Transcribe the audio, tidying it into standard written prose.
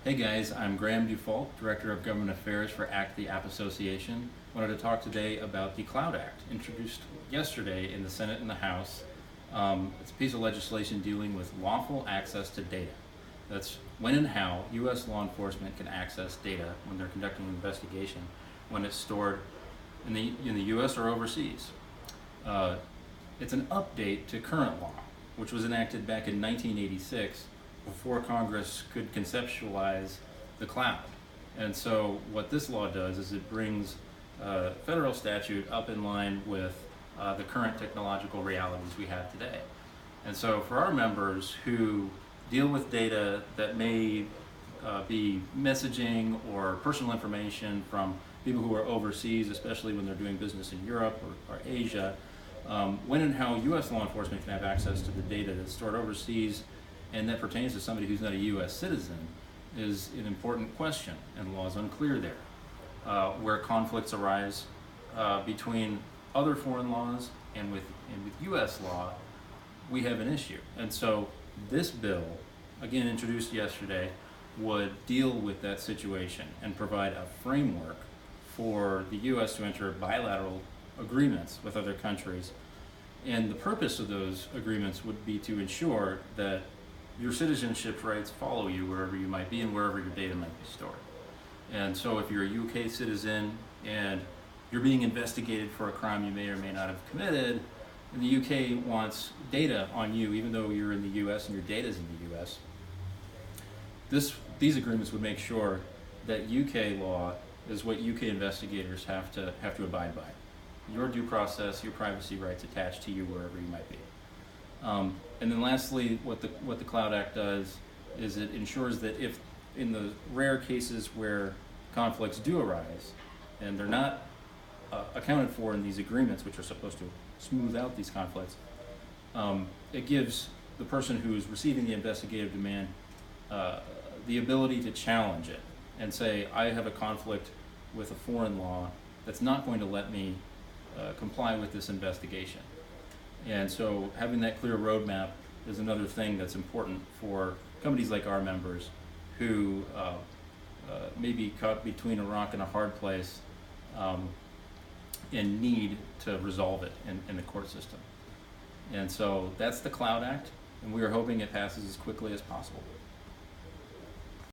Hey guys, I'm Graham Dufault, Director of Government Affairs for ACT the App Association. I wanted to talk today about the Cloud Act, introduced yesterday in the Senate and the House. It's a piece of legislation dealing with lawful access to data. That's when and how U.S. law enforcement can access data when they're conducting an investigation, when it's stored in the U.S. or overseas. It's an update to current law, which was enacted back in 1986 before Congress could conceptualize the cloud. And so what this law does is it brings federal statute up in line with the current technological realities we have today. And so for our members who deal with data that may be messaging or personal information from people who are overseas, especially when they're doing business in Europe or Asia, when and how U.S. law enforcement can have access to the data that's stored overseas and that pertains to somebody who's not a U.S. citizen is an important question, and the law is unclear there. Where conflicts arise between other foreign laws and with U.S. law, we have an issue. And so this bill, again introduced yesterday, would deal with that situation and provide a framework for the U.S. to enter bilateral agreements with other countries. And the purpose of those agreements would be to ensure that your citizenship rights follow you wherever you might be and wherever your data might be stored. And so if you're a UK citizen and you're being investigated for a crime you may or may not have committed, and the UK wants data on you even though you're in the US and your data's in the US, these agreements would make sure that UK law is what UK investigators have to abide by. Your due process, your privacy rights attached to you wherever you might be. And then lastly, what the Cloud Act does is it ensures that if in the rare cases where conflicts do arise and they're not accounted for in these agreements, which are supposed to smooth out these conflicts, it gives the person who is receiving the investigative demand the ability to challenge it and say, I have a conflict with a foreign law that's not going to let me comply with this investigation. And so having that clear roadmap is another thing that's important for companies like our members who may be caught between a rock and a hard place and need to resolve it in the court system. And so that's the Cloud Act, and we are hoping it passes as quickly as possible.